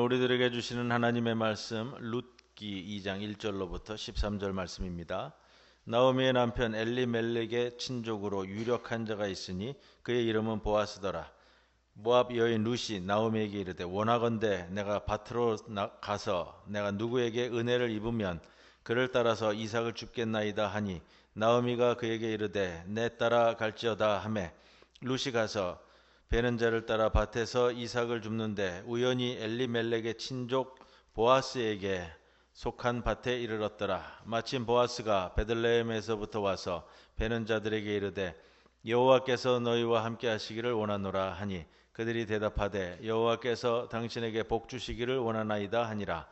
우리들에게 주시는 하나님의 말씀 룻기 2장 1절로부터 13절 말씀입니다. 나오미의 남편 엘리멜렉의 친족으로 유력한 자가 있으니 그의 이름은 보아스더라. 모압 여인 룻이 나오미에게 이르되 원하건대 내가 밭으로 가서 내가 누구에게 은혜를 입으면 그를 따라서 이삭을 줍겠나이다 하니 나오미가 그에게 이르되 내 따라 갈지어다 하매 룻이 가서 베는 자를 따라 밭에서 이삭을 줍는데 우연히 엘리멜렉의 친족 보아스에게 속한 밭에 이르렀더라. 마침 보아스가 베들레헴에서부터 와서 베는 자들에게 이르되 여호와께서 너희와 함께 하시기를 원하노라 하니 그들이 대답하되 여호와께서 당신에게 복 주시기를 원하나이다 하니라.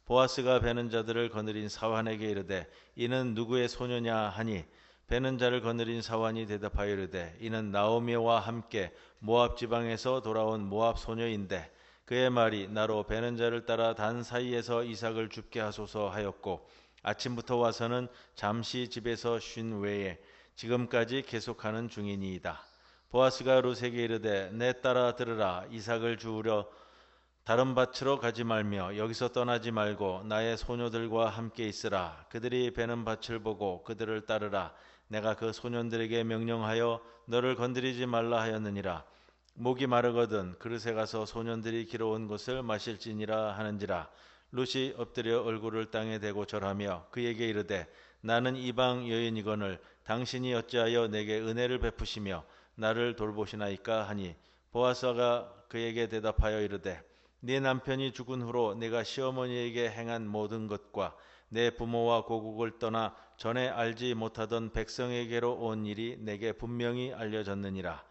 보아스가 베는 자들을 거느린 사환에게 이르되 이는 누구의 소녀냐 하니 베는 자를 거느린 사환이 대답하여 이르되 이는 나오미와 함께 모압 지방에서 돌아온 모압 소녀인데 그의 말이 나로 베는 자를 따라 단 사이에서 이삭을 줍게 하소서 하였고 아침부터 와서는 잠시 집에서 쉰 외에 지금까지 계속하는 중이니이다. 보아스가 룻에게 이르되 내 따라 들으라. 이삭을 주우려 다른 밭으로 가지 말며 여기서 떠나지 말고 나의 소녀들과 함께 있으라. 그들이 베는 밭을 보고 그들을 따르라. 내가 그 소년들에게 명령하여 너를 건드리지 말라 하였느니라. 목이 마르거든 그릇에 가서 소년들이 길어온 것을 마실지니라 하는지라. 룻이 엎드려 얼굴을 땅에 대고 절하며 그에게 이르되 나는 이방 여인이거늘 당신이 어찌하여 내게 은혜를 베푸시며 나를 돌보시나이까 하니 보아스가 그에게 대답하여 이르되 네 남편이 죽은 후로 내가 시어머니에게 행한 모든 것과 내 부모와 고국을 떠나 전에 알지 못하던 백성에게로 온 일이 내게 분명히 알려졌느니라.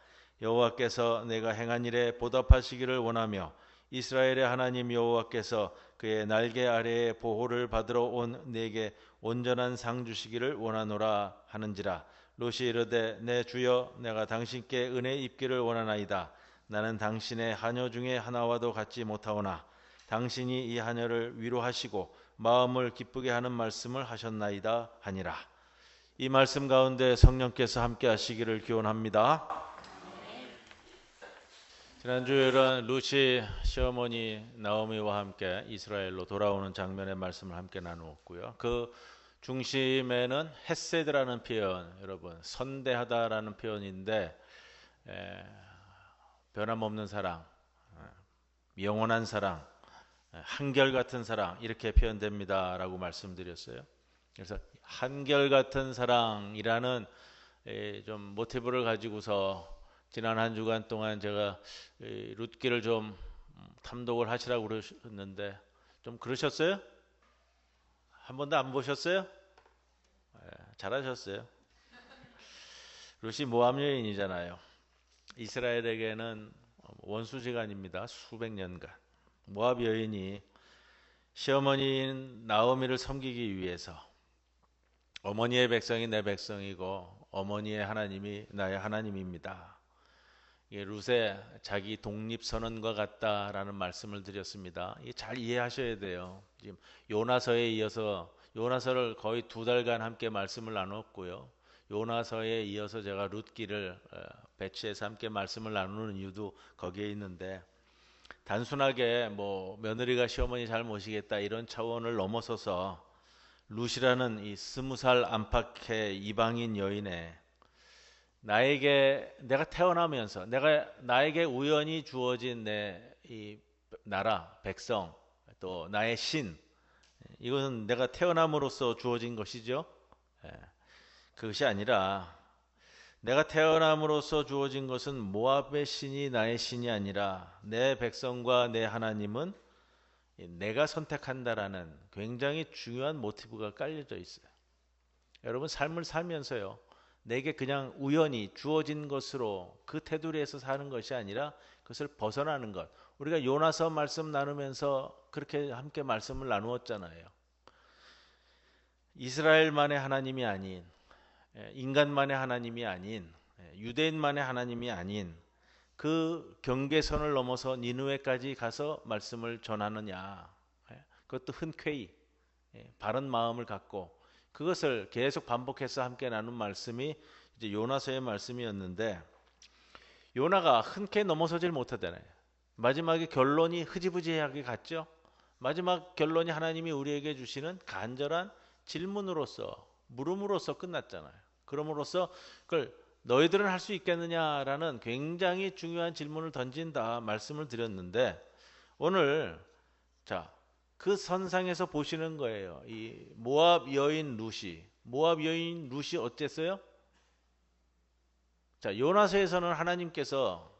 여호와께서 내가 행한 일에 보답하시기를 원하며 이스라엘의 하나님 여호와께서 그의 날개 아래에 보호를 받으러 온 내게 온전한 상 주시기를 원하노라 하는지라. 롯이 이르되 내 주여 내가 당신께 은혜 입기를 원하나이다. 나는 당신의 하녀 중에 하나와도 같지 못하오나 당신이 이 하녀를 위로하시고 마음을 기쁘게 하는 말씀을 하셨나이다 하니라. 이 말씀 가운데 성령께서 함께 하시기를 기원합니다. 지난주에는 룻이 시어머니 나오미와 함께 이스라엘로 돌아오는 장면의 말씀을 함께 나누었고요. 그 중심에는 헤세드라는 표현, 여러분 선대하다라는 표현인데 변함없는 사랑, 영원한 사랑, 한결같은 사랑 이렇게 표현됩니다라고 말씀드렸어요. 그래서 한결같은 사랑이라는 좀 모티브를 가지고서 지난 한 주간 동안 제가 룻기를 좀 탐독을 하시라고 그러셨는데 좀 그러셨어요? 한 번도 안 보셨어요? 잘하셨어요. 룻이 모압 여인이잖아요. 이스라엘에게는 원수지간입니다. 수백 년간. 모압 여인이 시어머니인 나오미를 섬기기 위해서 어머니의 백성이 내 백성이고 어머니의 하나님이 나의 하나님입니다. 이게 룻의 자기 독립선언과 같다라는 말씀을 드렸습니다. 이게 잘 이해하셔야 돼요. 지금 요나서에 이어서 요나서를 거의 2달간 함께 말씀을 나눴고요. 요나서에 이어서 제가 룻기를 배치해서 함께 말씀을 나누는 이유도 거기에 있는데 단순하게 뭐 며느리가 시어머니 잘 모시겠다 이런 차원을 넘어서서 룻이라는 이 20살 안팎의 이방인 여인의 나에게 내가 태어나면서 나에게 우연히 주어진 내 이 나라 백성 또 나의 신 이것은 내가 태어남으로써 주어진 것이죠. 예, 그것이 아니라 내가 태어남으로써 주어진 것은 모압의 신이 나의 신이 아니라 내 백성과 내 하나님은 내가 선택한다라는 굉장히 중요한 모티브가 깔려져 있어요. 여러분 삶을 살면서요. 내게 그냥 우연히 주어진 것으로 그 테두리에서 사는 것이 아니라 그것을 벗어나는 것. 우리가 요나서 말씀 나누면서 그렇게 함께 말씀을 나누었잖아요. 이스라엘만의 하나님이 아닌 인간만의 하나님이 아닌 유대인만의 하나님이 아닌 그 경계선을 넘어서 니느웨까지 가서 말씀을 전하느냐. 그것도 흔쾌히 바른 마음을 갖고 그것을 계속 반복해서 함께 나눈 말씀이 이제 요나서의 말씀이었는데 요나가 흔쾌히 넘어서질 못하잖아요. 마지막에 결론이 흐지부지하게 갔죠. 마지막 결론이 하나님이 우리에게 주시는 간절한 질문으로서 물음으로써 끝났잖아요. 그럼으로써 그걸 너희들은 할 수 있겠느냐라는 굉장히 중요한 질문을 던진다 말씀을 드렸는데 오늘 자, 그 선상에서 보시는 거예요. 이 모압 여인 룻이 어땠어요? 자, 요나서에서는 하나님께서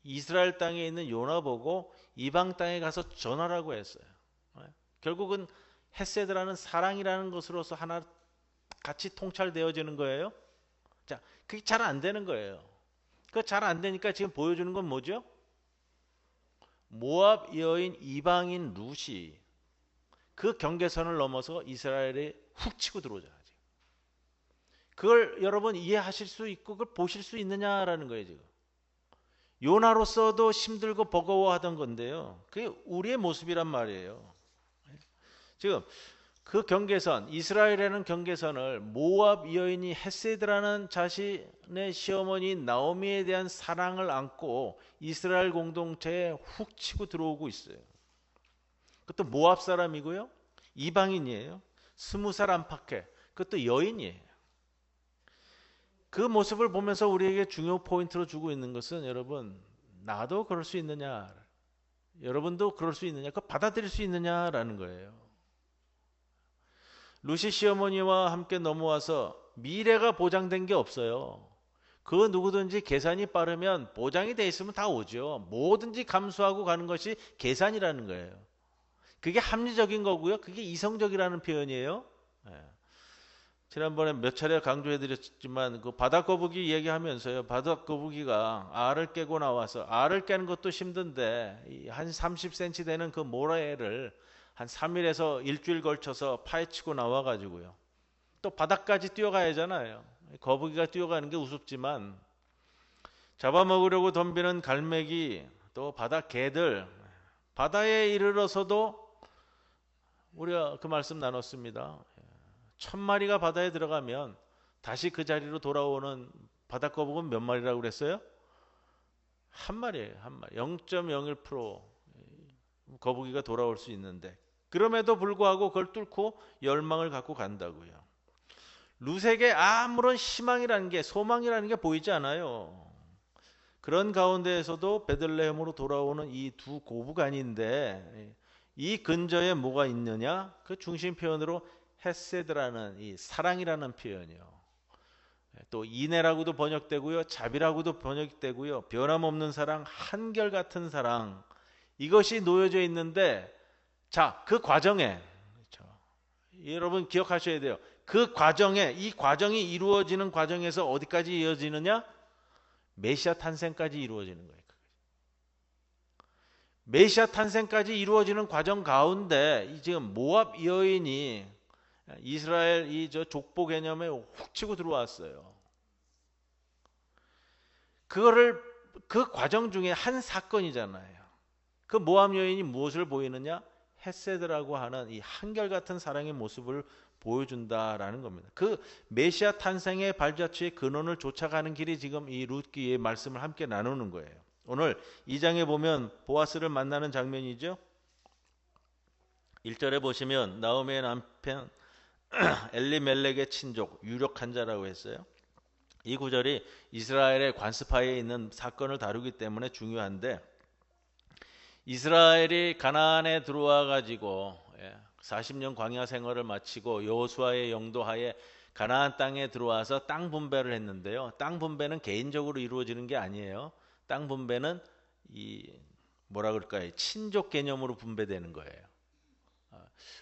이스라엘 땅에 있는 요나 보고 이방 땅에 가서 전하라고 했어요. 결국은 헤세드라는 사랑이라는 것으로서 하나 같이 통찰되어지는 거예요. 자, 그게 잘 안 되는 거예요. 그 잘 안 되니까 지금 보여주는 건 뭐죠? 모압 여인 이방인 룻이 그 경계선을 넘어서 이스라엘에 훅 치고 들어오잖아요. 그걸 여러분 이해하실 수 있고 그걸 보실 수 있느냐라는 거예요. 지금 요나로서도 힘들고 버거워하던 건데요. 그게 우리의 모습이란 말이에요. 지금 그 경계선, 이스라엘에는 경계선을 모압 여인이 헤세드라는 자신의 시어머니 나오미에 대한 사랑을 안고 이스라엘 공동체에 훅 치고 들어오고 있어요. 그것도 모압 사람이고요. 이방인이에요. 20살 안팎에. 그것도 여인이에요. 그 모습을 보면서 우리에게 중요 포인트로 주고 있는 것은 여러분, 나도 그럴 수 있느냐, 여러분도 그럴 수 있느냐, 그거 받아들일 수 있느냐라는 거예요. 루시 시어머니와 함께 넘어와서 미래가 보장된 게 없어요. 그 누구든지 계산이 빠르면 보장이 돼 있으면 다 오죠. 뭐든지 감수하고 가는 것이 계산이라는 거예요. 그게 합리적인 거고요. 그게 이성적이라는 표현이에요. 지난번에 몇 차례 강조해드렸지만 그 바다거북이 얘기하면서요. 바다거북이가 알을 깨고 나와서 알을 깨는 것도 힘든데 한 30cm 되는 그 모래를 한 3일에서 일주일 걸쳐서 파헤치고 나와가지고요. 또 바닥까지 뛰어가야 하잖아요. 거북이가 뛰어가는 게 우습지만 잡아먹으려고 덤비는 갈매기 또 바다 개들 바다에 이르러서도 우리가 그 말씀 나눴습니다. 1000마리가 바다에 들어가면 다시 그 자리로 돌아오는 바다거북은 몇 마리라고 그랬어요? 한 마리예요. 한 마리. 0.01% 거북이가 돌아올 수 있는데 그럼에도 불구하고 그걸 뚫고 열망을 갖고 간다고요. 룻에게 아무런 희망이라는 게 소망이라는 게 보이지 않아요. 그런 가운데에서도 베들레헴으로 돌아오는 이 두 고부간인데 이 근저에 뭐가 있느냐? 그 중심 표현으로 헤세드라는 이 사랑이라는 표현이요. 또 인애라고도 번역되고요. 자비라고도 번역되고요. 변함없는 사랑, 한결같은 사랑. 이것이 놓여져 있는데 자, 그 과정에 여러분 기억하셔야 돼요. 그 과정에 이 과정이 이루어지는 과정에서 어디까지 이어지느냐? 메시아 탄생까지 이루어지는 거예요. 메시아 탄생까지 이루어지는 과정 가운데 지금 모압 여인이 이스라엘 이 저 족보 개념에 훅 치고 들어왔어요. 그거를 그 과정 중에 한 사건이잖아요. 그 모압 여인이 무엇을 보이느냐? 헤세드라고 하는 이 한결같은 사랑의 모습을 보여준다라는 겁니다. 그 메시아 탄생의 발자취의 근원을 쫓아가는 길이 지금 이 룻기의 말씀을 함께 나누는 거예요. 오늘 2장에 보면 보아스를 만나는 장면이죠. 1절에 보시면 나오미의 남편 엘리멜렉의 친족 유력한 자라고 했어요. 이 구절이 이스라엘의 관습하에 있는 사건을 다루기 때문에 중요한데 이스라엘이 가나안에 들어와 가지고 40년 광야 생활을 마치고 여호수아의 영도하에 가나안 땅에 들어와서 땅 분배를 했는데요. 땅 분배는 개인적으로 이루어지는 게 아니에요. 땅 분배는 이 뭐라 그럴까요? 친족 개념으로 분배되는 거예요.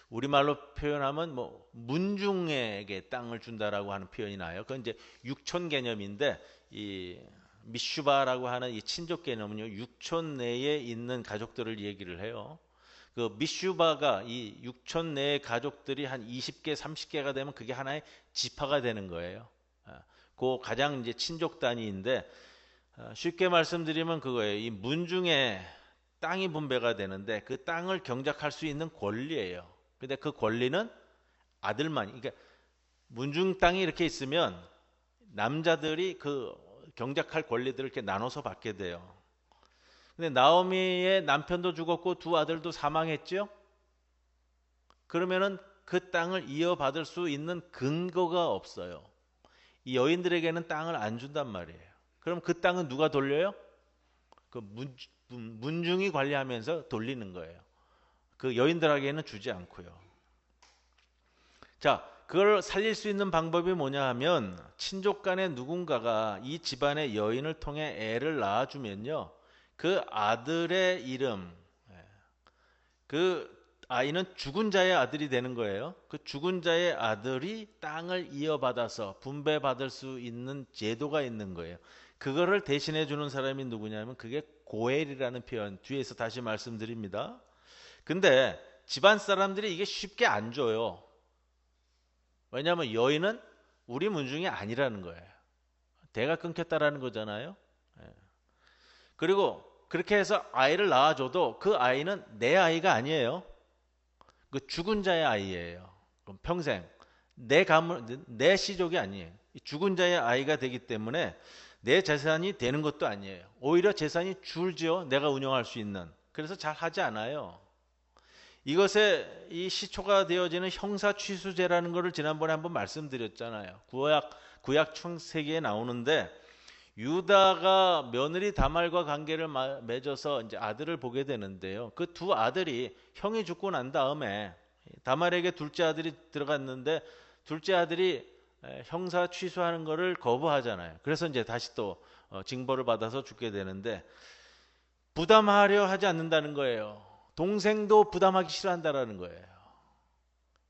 우리말로 표현하면 뭐 문중에게 땅을 준다라고 하는 표현이 나요. 그건 이제 육촌 개념인데 이 미슈바라고 하는 이 친족 개념은요. 육촌 내에 있는 가족들을 얘기를 해요. 그 미슈바가 이 육촌 내의 가족들이 한 20개, 30개가 되면 그게 하나의 지파가 되는 거예요. 그 가장 이제 친족 단위인데 쉽게 말씀드리면 그거예요. 이 문중에 땅이 분배가 되는데 그 땅을 경작할 수 있는 권리예요. 근데 그 권리는 아들만, 그러니까 문중 땅이 이렇게 있으면 남자들이 그 경작할 권리들을 이렇게 나눠서 받게 돼요. 근데 나오미의 남편도 죽었고 두 아들도 사망했죠. 그러면은 그 땅을 이어받을 수 있는 근거가 없어요. 이 여인들에게는 땅을 안 준단 말이에요. 그럼 그 땅은 누가 돌려요? 그 문중이 관리하면서 돌리는 거예요. 그 여인들에게는 주지 않고요. 자, 그걸 살릴 수 있는 방법이 뭐냐 하면 친족 간에 누군가가 이 집안의 여인을 통해 애를 낳아주면요. 그 아들의 이름, 그 아이는 죽은 자의 아들이 되는 거예요. 그 죽은 자의 아들이 땅을 이어받아서 분배받을 수 있는 제도가 있는 거예요. 그거를 대신해 주는 사람이 누구냐면 그게 고엘이라는 표현, 뒤에서 다시 말씀드립니다. 근데 집안 사람들이 이게 쉽게 안 줘요. 왜냐하면 여인은 우리 문중이 아니라는 거예요. 대가 끊겼다라는 거잖아요. 그리고 그렇게 해서 아이를 낳아줘도 그 아이는 내 아이가 아니에요. 그 죽은 자의 아이예요. 그럼 평생 내 가문, 내 시족이 아니에요. 죽은 자의 아이가 되기 때문에 내 재산이 되는 것도 아니에요. 오히려 재산이 줄지요. 내가 운영할 수 있는. 그래서 잘 하지 않아요. 이것에 이 시초가 되어지는 형사취수제라는 것을 지난번에 한번 말씀드렸잖아요. 구약 창세기에 나오는데 유다가 며느리 다말과 관계를 맺어서 이제 아들을 보게 되는데요. 그 두 아들이 형이 죽고 난 다음에 다말에게 둘째 아들이 들어갔는데 둘째 아들이 형사 취소하는 것을 거부하잖아요. 그래서 이제 다시 또 징벌을 받아서 죽게 되는데 부담하려 하지 않는다는 거예요. 동생도 부담하기 싫어한다라는 거예요.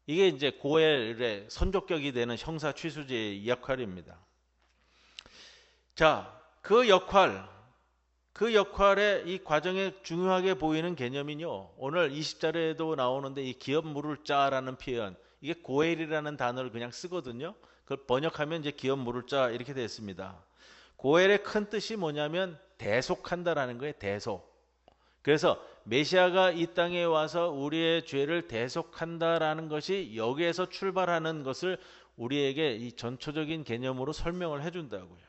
이게 이제 고엘의 선족격이 되는 형사 취소제의 역할입니다. 자, 그 역할의 이 과정에 중요하게 보이는 개념이요. 오늘 20절에도 나오는데 이 기업 물을 자라는 표현, 이게 고엘이라는 단어를 그냥 쓰거든요. 그걸 번역하면 이제 기업 물을 자 이렇게 됐습니다. 고엘의 큰 뜻이 뭐냐면 대속한다라는 거예요. 대속. 그래서 메시아가 이 땅에 와서 우리의 죄를 대속한다라는 것이 여기에서 출발하는 것을 우리에게 이 전초적인 개념으로 설명을 해준다고요.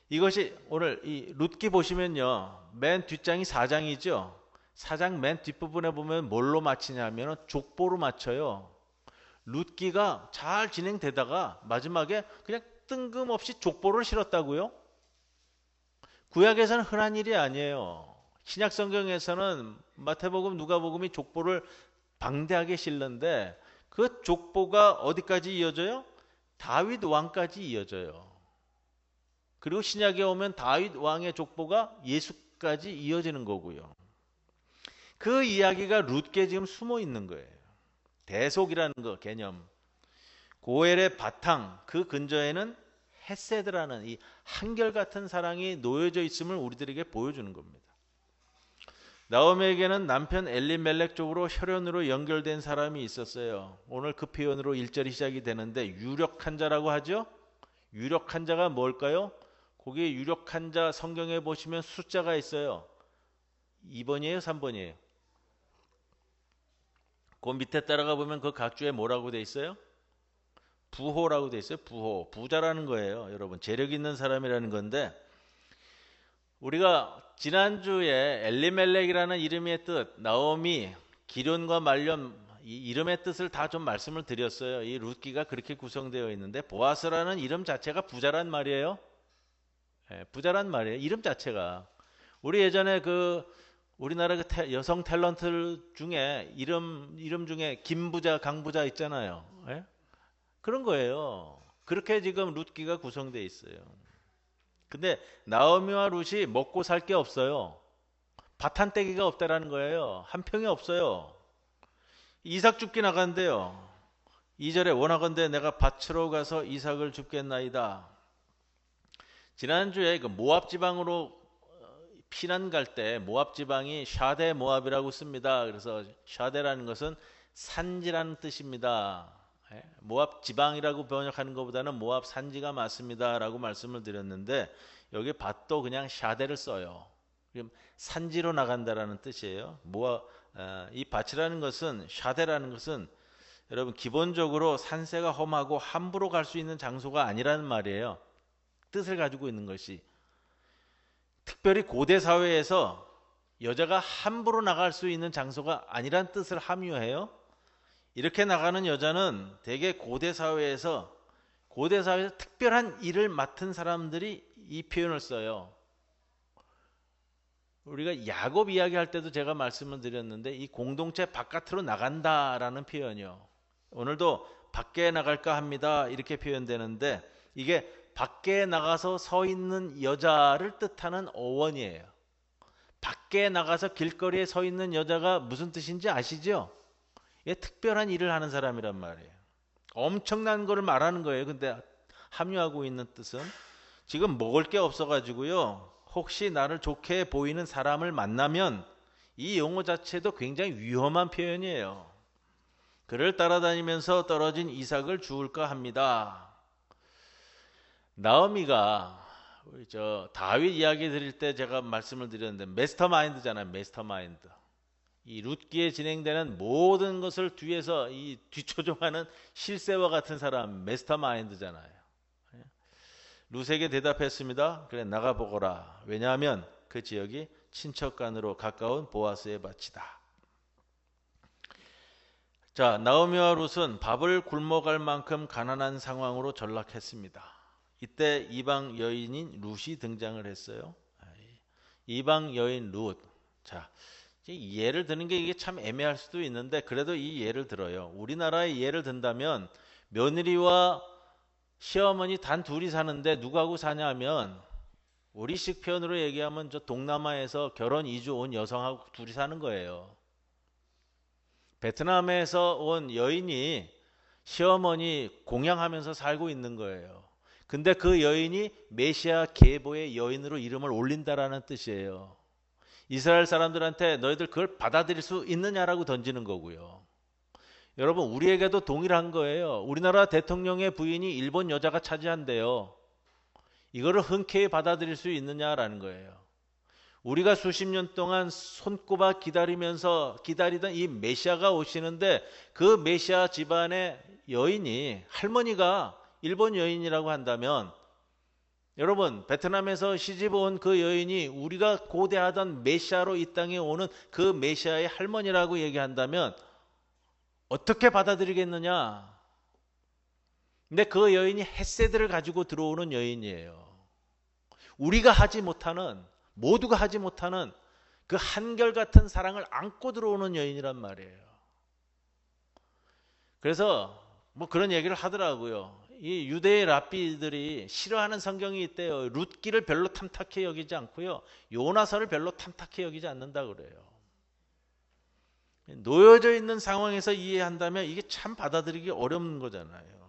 이것이 오늘 이 룻기 보시면요. 맨 뒷장이 4장이죠. 4장 맨 뒷부분에 보면 뭘로 마치냐면 족보로 마쳐요. 룻기가 잘 진행되다가 마지막에 그냥 뜬금없이 족보를 실었다고요. 구약에서는 흔한 일이 아니에요. 신약 성경에서는 마태복음, 누가복음이 족보를 방대하게 실는데 그 족보가 어디까지 이어져요? 다윗 왕까지 이어져요. 그리고 신약에 오면 다윗 왕의 족보가 예수까지 이어지는 거고요. 그 이야기가 룻기에 지금 숨어 있는 거예요. 대속이라는 거 개념. 고엘의 바탕 그 근저에는 헤세드라는 이 한결같은 사랑이 놓여져 있음을 우리들에게 보여주는 겁니다. 나오미에게는 남편 엘리멜렉 쪽으로 혈연으로 연결된 사람이 있었어요. 오늘 그 표현으로 1절이 시작이 되는데 유력한 자라고 하죠. 유력한 자가 뭘까요? 거기에 유력한 자 성경에 보시면 숫자가 있어요. 2번이에요? 3번이에요? 그 밑에 따라가 보면 그 각주에 뭐라고 돼 있어요? 부호라고 돼 있어요. 부호. 부자라는 거예요. 여러분 재력 있는 사람이라는 건데 우리가 지난주에 엘리멜렉이라는 이름의 뜻 나오미, 기련과 말년 이 이름의 뜻을 다 좀 말씀을 드렸어요. 이 룻기가 그렇게 구성되어 있는데 보아스라는 이름 자체가 부자란 말이에요. 부자란 말이에요. 이름 자체가. 우리 예전에 그 우리나라 그 여성 탤런트 중에 이름 중에 김부자, 강부자 있잖아요. 예? 그런 거예요. 그렇게 지금 룻기가 구성되어 있어요. 근데 나오미와 룻이 먹고 살 게 없어요. 밭 한 떼기가 없다라는 거예요. 한 평이 없어요. 이삭 줍기 나간대요. 2절에 원하건대 내가 밭으로 가서 이삭을 줍겠나이다. 지난주에 그 모압 지방으로 피난 갈 때 모압 지방이 샤데 모압이라고 씁니다. 그래서 샤데라는 것은 산지라는 뜻입니다. 모압 지방이라고 번역하는 것보다는 모압 산지가 맞습니다 라고 말씀을 드렸는데 여기 밭도 그냥 샤데를 써요. 산지로 나간다라는 뜻이에요. 이 밭이라는 것은 샤데라는 것은 여러분 기본적으로 산세가 험하고 함부로 갈 수 있는 장소가 아니라는 말이에요. 뜻을 가지고 있는 것이. 특별히 고대 사회에서 여자가 함부로 나갈 수 있는 장소가 아니란 뜻을 함유해요. 이렇게 나가는 여자는 대개 고대 사회에서 특별한 일을 맡은 사람들이 이 표현을 써요. 우리가 야곱 이야기할 때도 제가 말씀을 드렸는데 이 공동체 바깥으로 나간다라는 표현이요. 오늘도 밖에 나갈까 합니다. 이렇게 표현되는데 이게 밖에 나가서 서 있는 여자를 뜻하는 어원이에요. 밖에 나가서 길거리에 서 있는 여자가 무슨 뜻인지 아시죠? 이게 특별한 일을 하는 사람이란 말이에요. 엄청난 거를 말하는 거예요. 근데 함유하고 있는 뜻은 지금 먹을 게 없어가지고요. 혹시 나를 좋게 보이는 사람을 만나면 이 용어 자체도 굉장히 위험한 표현이에요. 그를 따라다니면서 떨어진 이삭을 주울까 합니다. 나오미가 다윗 이야기 드릴 때 제가 말씀을 드렸는데 매스터마인드잖아요. 매스터마인드. 이 룻기에 진행되는 모든 것을 뒤에서 이 뒤초종하는 실세와 같은 사람 매스터마인드잖아요. 룻에게 대답했습니다. 그래 나가보거라. 왜냐하면 그 지역이 친척간으로 가까운 보아스의 밭이다. 자, 나오미와 룻은 밥을 굶어갈 만큼 가난한 상황으로 전락했습니다. 이때 이방 여인인 룻이 등장을 했어요. 이방 여인 룻. 자, 예를 드는 게 이게 참 애매할 수도 있는데 그래도 이 예를 들어요. 우리나라의 예를 든다면 며느리와 시어머니 단 둘이 사는데 누구하고 사냐 하면 우리식 표현으로 얘기하면 저 동남아에서 결혼 이주 온 여성하고 둘이 사는 거예요. 베트남에서 온 여인이 시어머니 공양하면서 살고 있는 거예요. 근데 그 여인이 메시아 계보의 여인으로 이름을 올린다라는 뜻이에요. 이스라엘 사람들한테 너희들 그걸 받아들일 수 있느냐라고 던지는 거고요. 여러분 우리에게도 동일한 거예요. 우리나라 대통령의 부인이 일본 여자가 차지한대요. 이거를 흔쾌히 받아들일 수 있느냐라는 거예요. 우리가 수십 년 동안 손꼽아 기다리던 이 메시아가 오시는데 그 메시아 집안의 여인이 할머니가 일본 여인이라고 한다면 여러분 베트남에서 시집 온 그 여인이 우리가 고대하던 메시아로 이 땅에 오는 그 메시아의 할머니라고 얘기한다면 어떻게 받아들이겠느냐? 근데 그 여인이 헷세드를 가지고 들어오는 여인이에요. 우리가 하지 못하는 모두가 하지 못하는 그 한결같은 사랑을 안고 들어오는 여인이란 말이에요. 그래서 뭐 그런 얘기를 하더라고요. 이 유대의 랍비들이 싫어하는 성경이 있대요. 룻기를 별로 탐탁히 여기지 않고요. 요나서를 별로 탐탁히 여기지 않는다 그래요. 놓여져 있는 상황에서 이해한다면 이게 참 받아들이기 어려운 거잖아요.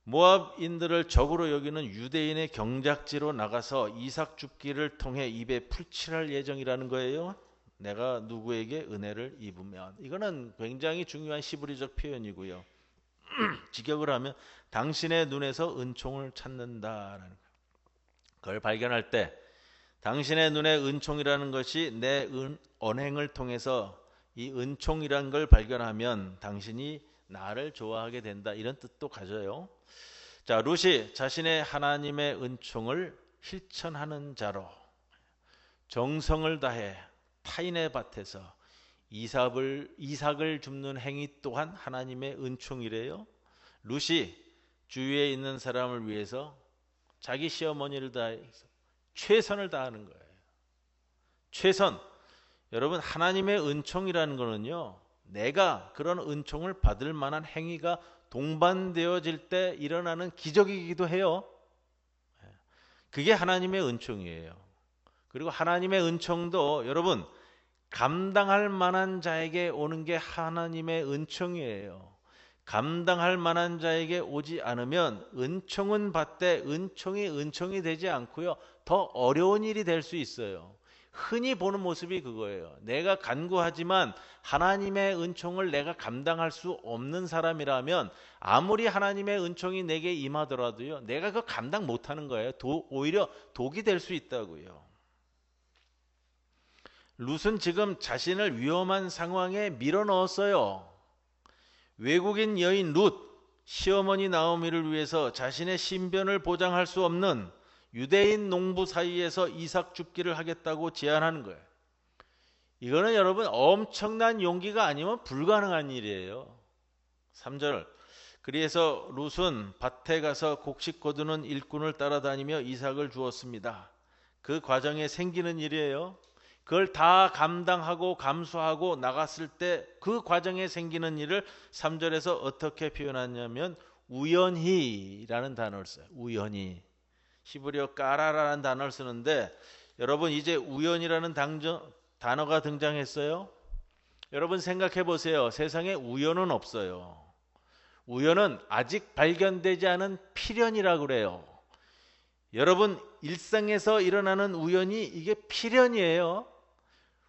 모압인들을 적으로 여기는 유대인의 경작지로 나가서 이삭 줍기를 통해 입에 풀칠할 예정이라는 거예요. 내가 누구에게 은혜를 입으면. 이거는 굉장히 중요한 시브리적 표현이고요. 직역을 하면 당신의 눈에서 은총을 찾는다라는 거예요. 그걸 발견할 때 당신의 눈에 은총이라는 것이 내 언행을 통해서 이 은총이라는 걸 발견하면 당신이 나를 좋아하게 된다. 이런 뜻도 가져요. 자, 룻이 자신의 하나님의 은총을 실천하는 자로 정성을 다해 타인의 밭에서 이삭을 줍는 행위 또한 하나님의 은총이래요. 룻이 주위에 있는 사람을 위해서 자기 시어머니를 다해서 최선을 다하는 거예요. 최선. 여러분 하나님의 은총이라는 거는요. 내가 그런 은총을 받을 만한 행위가 동반되어질 때 일어나는 기적이기도 해요. 그게 하나님의 은총이에요. 그리고 하나님의 은총도 여러분 감당할 만한 자에게 오는 게 하나님의 은총이에요. 감당할 만한 자에게 오지 않으면 은총은 받되 은총이 되지 않고요. 더 어려운 일이 될 수 있어요. 흔히 보는 모습이 그거예요. 내가 간구하지만 하나님의 은총을 내가 감당할 수 없는 사람이라면 아무리 하나님의 은총이 내게 임하더라도요. 내가 그거 감당 못하는 거예요. 오히려 독이 될 수 있다고요. 룻은 지금 자신을 위험한 상황에 밀어넣었어요. 외국인 여인 룻, 시어머니 나오미를 위해서 자신의 신변을 보장할 수 없는 유대인 농부 사이에서 이삭 줍기를 하겠다고 제안하는 거예요. 이거는 여러분 엄청난 용기가 아니면 불가능한 일이에요. 3절, 그래서 룻은 밭에 가서 곡식 거두는 일꾼을 따라다니며 이삭을 주었습니다. 그 과정에 생기는 일이에요. 그걸 다 감당하고 감수하고 나갔을 때 그 과정에 생기는 일을 3절에서 어떻게 표현하냐면 우연히라는 단어를 써요. 우연히. 히브리어 까라라는 단어를 쓰는데 여러분 이제 우연이라는 단어가 등장했어요. 여러분 생각해 보세요. 세상에 우연은 없어요. 우연은 아직 발견되지 않은 필연이라고 그래요. 여러분 일상에서 일어나는 우연이 이게 필연이에요.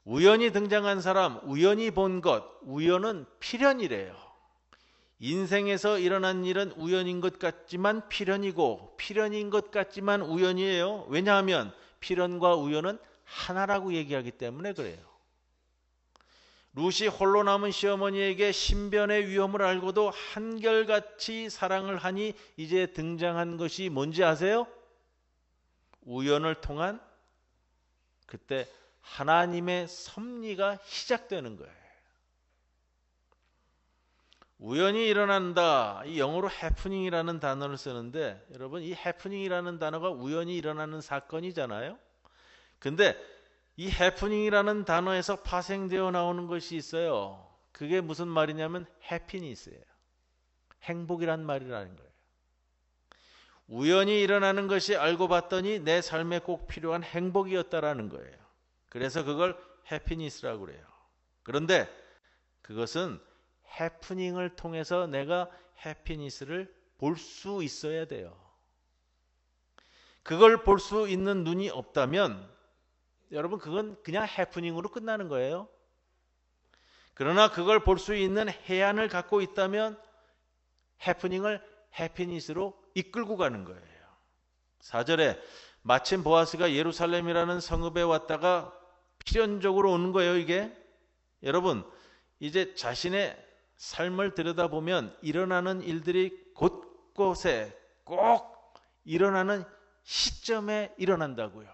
우연히 등장한 사람, 우연히 본 것, 우연은 필연이래요. 인생에서 일어난 일은 우연인 것 같지만 필연이고 필연인 것 같지만 우연이에요. 왜냐하면 필연과 우연은 하나라고 얘기하기 때문에 그래요. 룻이 홀로 남은 시어머니에게 신변의 위험을 알고도 한결같이 사랑을 하니 이제 등장한 것이 뭔지 아세요? 우연을 통한 그때 하나님의 섭리가 시작되는 거예요. 우연히 일어난다. 이 영어로 해프닝이라는 단어를 쓰는데 여러분 이 해프닝이라는 단어가 우연히 일어나는 사건이잖아요. 근데 이 해프닝이라는 단어에서 파생되어 나오는 것이 있어요. 그게 무슨 말이냐면 해피니스예요. 행복이란 말이라는 거예요. 우연히 일어나는 것이 알고 봤더니 내 삶에 꼭 필요한 행복이었다라는 거예요. 그래서 그걸 해피니스라고 그래요. 그런데 그것은 해프닝을 통해서 내가 해피니스를 볼 수 있어야 돼요. 그걸 볼 수 있는 눈이 없다면 여러분 그건 그냥 해프닝으로 끝나는 거예요. 그러나 그걸 볼 수 있는 해안을 갖고 있다면 해프닝을 해피니스로 이끌고 가는 거예요. 4절에 마침 보아스가 예루살렘이라는 성읍에 왔다가 필연적으로 오는 거예요. 이게 여러분 이제 자신의 삶을 들여다보면 일어나는 일들이 곳곳에 꼭 일어나는 시점에 일어난다고요.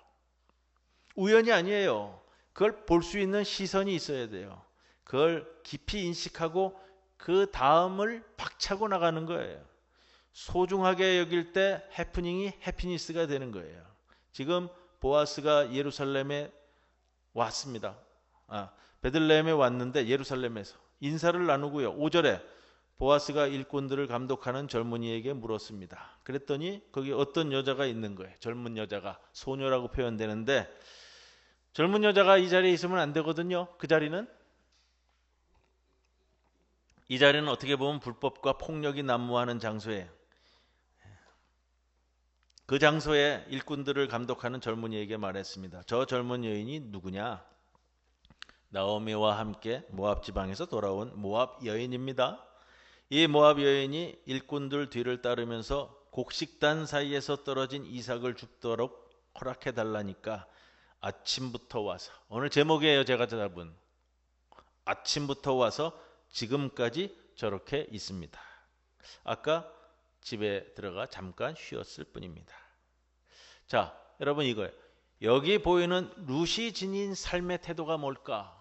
우연이 아니에요. 그걸 볼 수 있는 시선이 있어야 돼요. 그걸 깊이 인식하고 그 다음을 박차고 나가는 거예요. 소중하게 여길 때 해프닝이 해피니스가 되는 거예요. 지금 보아스가 예루살렘에 왔습니다. 베들레헴에 왔는데 예루살렘에서 인사를 나누고요. 5절에 보아스가 일꾼들을 감독하는 젊은이에게 물었습니다. 그랬더니 거기 어떤 여자가 있는 거예요. 젊은 여자가, 소녀라고 표현되는데 젊은 여자가 이 자리에 있으면 안 되거든요. 이 자리는 어떻게 보면 불법과 폭력이 난무하는 장소예요. 그 장소에 일꾼들을 감독하는 젊은이에게 말했습니다. 저 젊은 여인이 누구냐? 나오미와 함께 모압 지방에서 돌아온 모압 여인입니다. 이 모압 여인이 일꾼들 뒤를 따르면서 곡식단 사이에서 떨어진 이삭을 줍도록 허락해 달라니까 아침부터 와서, 오늘 제목이에요. 제가 잡은 아침부터 와서 지금까지 저렇게 있습니다. 아까 집에 들어가 잠깐 쉬었을 뿐입니다. 자, 여러분 이거예요. 여기 보이는 룻이 지닌 삶의 태도가 뭘까?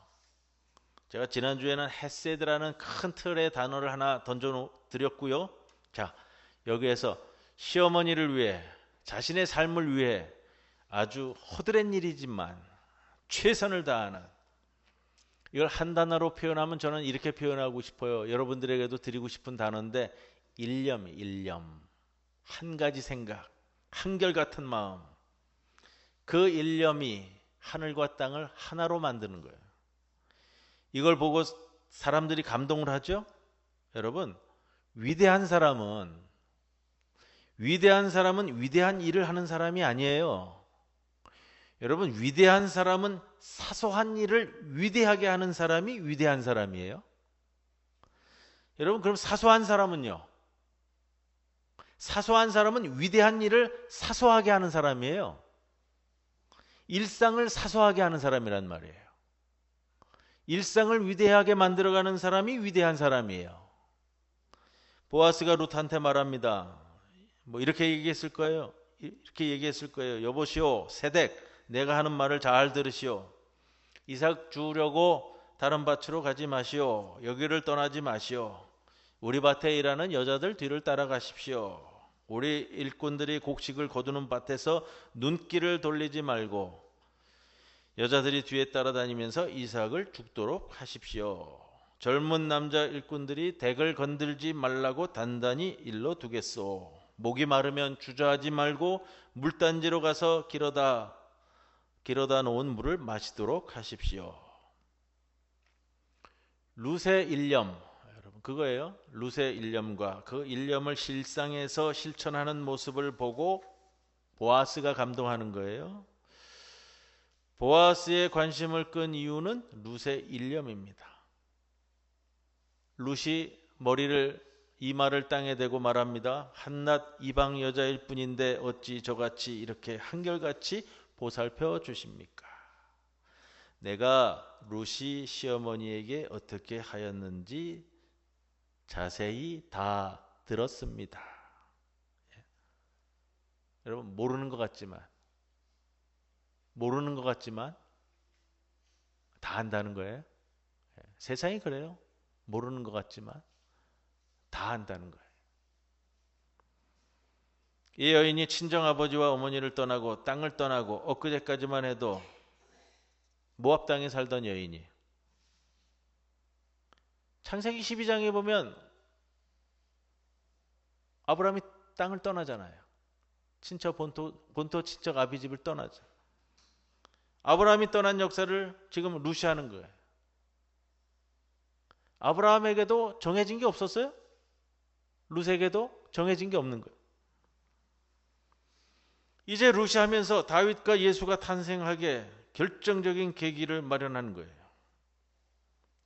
제가 지난주에는 헤세드라는 큰 틀의 단어를 하나 던져드렸고요. 자, 여기에서 시어머니를 위해, 자신의 삶을 위해 아주 허드렛 일이지만 최선을 다하는, 이걸 한 단어로 표현하면 저는 이렇게 표현하고 싶어요. 여러분들에게도 드리고 싶은 단어인데 일념. 한 가지 생각, 한결같은 마음. 그 일념이 하늘과 땅을 하나로 만드는 거예요. 이걸 보고 사람들이 감동을 하죠? 여러분, 위대한 사람은 위대한 일을 하는 사람이 아니에요. 여러분, 위대한 사람은 사소한 일을 위대하게 하는 사람이 위대한 사람이에요. 여러분, 그럼 사소한 사람은요? 사소한 사람은 위대한 일을 사소하게 하는 사람이에요. 일상을 사소하게 하는 사람이란 말이에요. 일상을 위대하게 만들어가는 사람이 위대한 사람이에요. 보아스가 룻한테 말합니다. 뭐 이렇게 얘기했을 거예요. 이렇게 얘기했을 거예요. 여보시오, 세댁, 내가 하는 말을 잘 들으시오. 이삭 주려고 다른 밭으로 가지 마시오. 여기를 떠나지 마시오. 우리 밭에 일하는 여자들 뒤를 따라가십시오. 우리 일꾼들이 곡식을 거두는 밭에서 눈길을 돌리지 말고 여자들이 뒤에 따라다니면서 이삭을 죽도록 하십시오. 젊은 남자 일꾼들이 덱을 건들지 말라고 단단히 일러 두겠소. 목이 마르면 주저하지 말고 물단지로 가서 길어다 놓은 물을 마시도록 하십시오. 룻의 일념, 여러분 그거예요. 룻의 일념과 그 일념을 실상에서 실천하는 모습을 보고 보아스가 감동하는 거예요. 보아스의 관심을 끈 이유는 룻의 일념입니다. 룻이 머리를 이마를 땅에 대고 말합니다. 한낱 이방 여자일 뿐인데 어찌 저같이 이렇게 한결같이 보살펴 주십니까? 내가 룻이 시어머니에게 어떻게 하였는지 자세히 다 들었습니다. 여러분 모르는 것 같지만 다 안다는 거예요. 세상이 그래요. 모르는 것 같지만 다 안다는 거예요. 이 여인이 친정아버지와 어머니를 떠나고 땅을 떠나고 엊그제까지만 해도 모압 땅에 살던 여인이 창세기 12장에 보면 아브라함이 땅을 떠나잖아요. 친척 본토 친척 아비집을 떠나죠. 아브라함이 떠난 역사를 지금 룻이 하는 거예요. 아브라함에게도 정해진 게 없었어요? 룻에게도 정해진 게 없는 거예요. 이제 룻이 하면서 다윗과 예수가 탄생하게 결정적인 계기를 마련하는 거예요.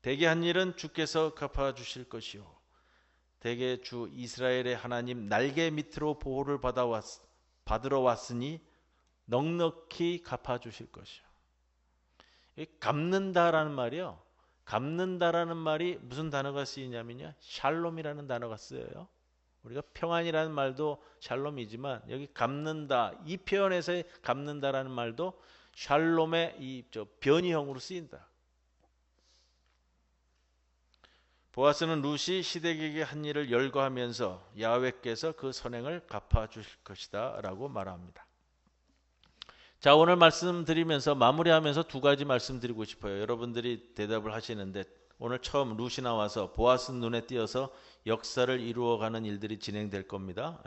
대개 한 일은 주께서 갚아주실 것이요. 대개 주 이스라엘의 하나님 날개 밑으로 보호를 받으러 왔으니 넉넉히 갚아주실 것이요. 갚는다라는 말이요. 갚는다라는 말이 무슨 단어가 쓰이냐면요. 샬롬이라는 단어가 쓰여요. 우리가 평안이라는 말도 샬롬이지만 여기 갚는다 이 표현에서의 갚는다라는 말도 샬롬의 이 변이형으로 쓰인다. 보아스는 룻이 시댁에게 한 일을 열거하면서 야훼께서 그 선행을 갚아주실 것이다 라고 말합니다. 자, 오늘 말씀드리면서 마무리하면서 두 가지 말씀드리고 싶어요. 여러분들이 대답을 하시는데 오늘 처음 룻이 나와서 보아스 눈에 띄어서 역사를 이루어가는 일들이 진행될 겁니다.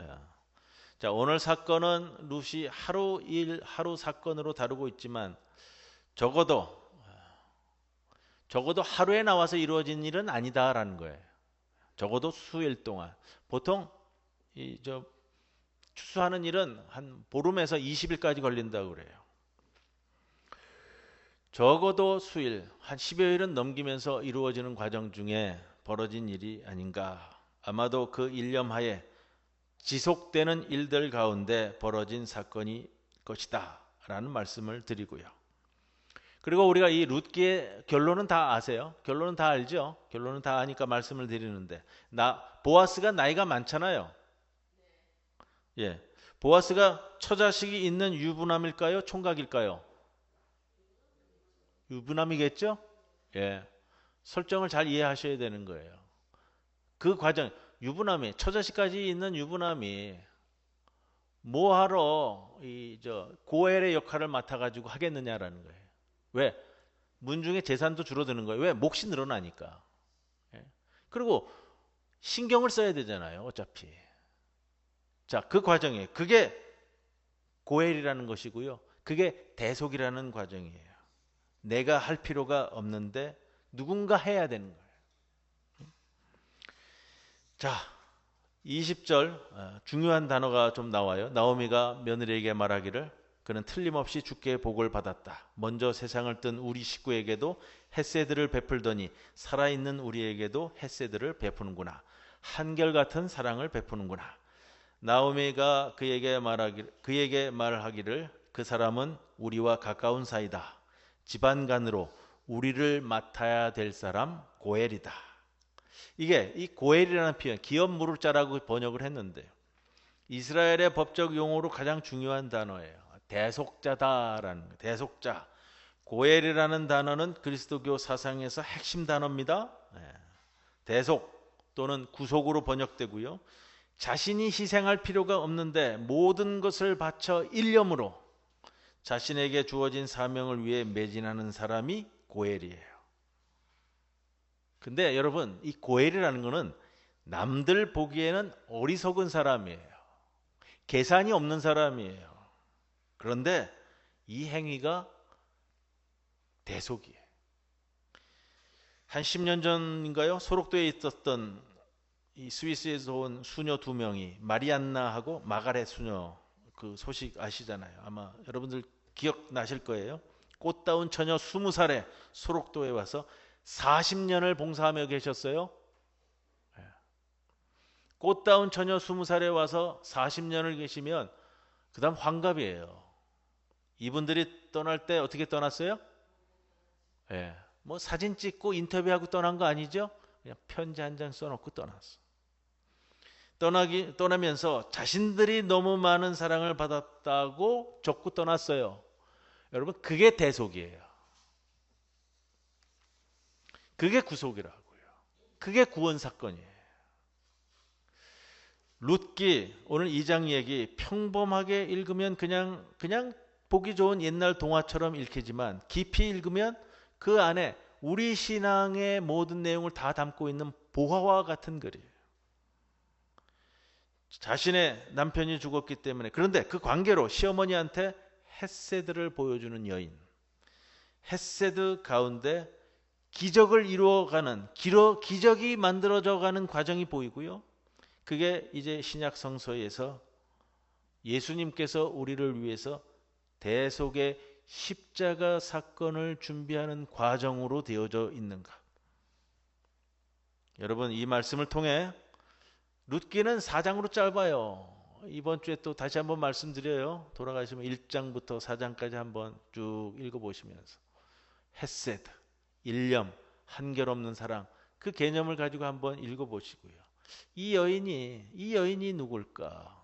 자, 오늘 사건은 룻이 하루 사건으로 다루고 있지만 적어도 하루에 나와서 이루어진 일은 아니다라는 거예요. 적어도 수일 동안. 보통 추수하는 일은 한 보름에서 20일까지 걸린다고 그래요. 적어도 수일, 한 10여일은 넘기면서 이루어지는 과정 중에 벌어진 일이 아닌가. 아마도 그 일념하에 지속되는 일들 가운데 벌어진 사건이 것이다 라는 말씀을 드리고요. 그리고 우리가 이 룻기의 결론은 다 아세요? 결론은 다 알죠? 결론은 다 아니까 말씀을 드리는데 보아스가 나이가 많잖아요. 예, 보아스가 처자식이 있는 유부남일까요? 총각일까요? 유부남이겠죠? 예, 설정을 잘 이해하셔야 되는 거예요. 그 과정, 유부남이 처자식까지 있는 유부남이 뭐하러 고엘의 역할을 맡아가지고 하겠느냐라는 거예요. 왜? 문중의 재산도 줄어드는 거예요. 왜? 몫이 늘어나니까. 예. 그리고 신경을 써야 되잖아요. 어차피. 자, 그 과정에 그게 고엘이라는 것이고요. 그게 대속이라는 과정이에요. 내가 할 필요가 없는데 누군가 해야 되는 거예요. 자, 20절 중요한 단어가 좀 나와요. 나오미가 며느리에게 말하기를 그는 틀림없이 주께 복을 받았다. 먼저 세상을 뜬 우리 식구에게도 햇새들을 베풀더니 살아있는 우리에게도 햇새들을 베푸는구나. 한결같은 사랑을 베푸는구나. 나오미가 그에게 말하기를 그 사람은 우리와 가까운 사이다. 집안간으로 우리를 맡아야 될 사람 고엘이다. 이게 이 고엘이라는 표현 기업 무를자라고 번역을 했는데 이스라엘의 법적 용어로 가장 중요한 단어예요. 대속자다라는 거. 대속자. 고엘이라는 단어는 그리스도교 사상에서 핵심 단어입니다. 대속 또는 구속으로 번역되고요. 자신이 희생할 필요가 없는데 모든 것을 바쳐 일념으로 자신에게 주어진 사명을 위해 매진하는 사람이 고엘이에요. 근데 여러분, 이 고엘이라는 거는 남들 보기에는 어리석은 사람이에요. 계산이 없는 사람이에요. 그런데 이 행위가 대속이에요. 한 10년 전인가요? 소록도에 있었던 이 스위스에서 온 수녀 두 명이 마리안나하고 마가렛 수녀, 그 소식 아시잖아요. 아마 여러분들 기억나실 거예요. 꽃다운 처녀 20살에 소록도에 와서 40년을 봉사하며 계셨어요. 꽃다운 처녀 20살에 와서 40년을 계시면 그 다음 환갑이에요. 이분들이 떠날 때 어떻게 떠났어요? 뭐 사진 찍고 인터뷰하고 떠난 거 아니죠? 그냥 편지 한 장 써놓고 떠났어. 떠나면서 자신들이 너무 많은 사랑을 받았다고 적고 떠났어요. 여러분, 그게 대속이에요. 그게 구속이라고요. 그게 구원 사건이에요. 룻기 오늘 2장 얘기 평범하게 읽으면 그냥 보기 좋은 옛날 동화처럼 읽히지만 깊이 읽으면 그 안에 우리 신앙의 모든 내용을 다 담고 있는 보화와 같은 글이에요. 자신의 남편이 죽었기 때문에, 그런데 그 관계로 시어머니한테 헷세드를 보여주는 여인, 헷세드 가운데 기적을 이루어가는, 기적이 만들어져가는 과정이 보이고요. 그게 이제 신약 성서에서 예수님께서 우리를 위해서 대속의 십자가 사건을 준비하는 과정으로 되어져 있는가. 여러분, 이 말씀을 통해 룻기는 4장으로 짧아요. 이번 주에 또 다시 한번 말씀드려요. 돌아가시면 1장부터 4장까지 한번 쭉 읽어보시면서 헷세드, 일념, 한결없는 사랑, 그 개념을 가지고 한번 읽어보시고요. 이 여인이 누굴까?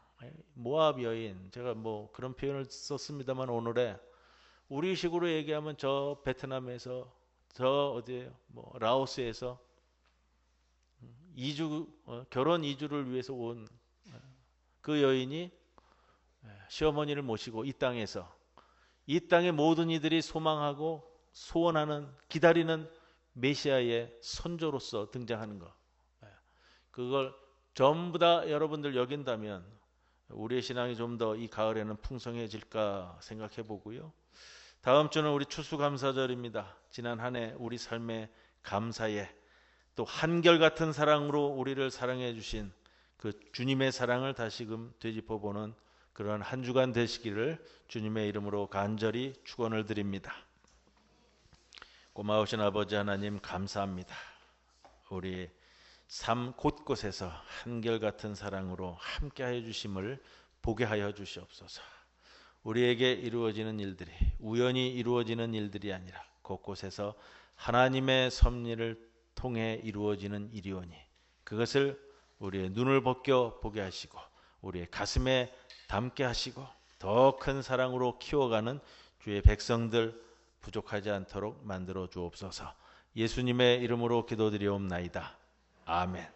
모압 여인, 제가 뭐 그런 표현을 썼습니다만 오늘에 우리식으로 얘기하면 저 베트남에서, 저 어디에요? 뭐 라오스에서 결혼 이주를 위해서 온 그 여인이 시어머니를 모시고 이 땅에서, 이 땅의 모든 이들이 소망하고 소원하는, 기다리는 메시아의 선조로서 등장하는 것, 그걸 전부 다 여러분들 여긴다면 우리의 신앙이 좀 더 이 가을에는 풍성해질까 생각해 보고요. 다음 주는 우리 추수감사절입니다. 지난 한 해 우리 삶의 감사에, 또 한결같은 사랑으로 우리를 사랑해 주신 그 주님의 사랑을 다시금 되짚어보는 그런 한 주간 되시기를 주님의 이름으로 간절히 축원을 드립니다. 고마우신 아버지 하나님, 감사합니다. 우리 삶 곳곳에서 한결같은 사랑으로 함께하여 주심을 보게 하여 주시옵소서. 우리에게 이루어지는 일들이 우연히 이루어지는 일들이 아니라 곳곳에서 하나님의 섭리를 통해 이루어지는 일이오니 그것을 우리의 눈을 벗겨 보게 하시고 우리의 가슴에 담게 하시고 더 큰 사랑으로 키워가는 주의 백성들 부족하지 않도록 만들어 주옵소서. 예수님의 이름으로 기도드리옵나이다. 아멘.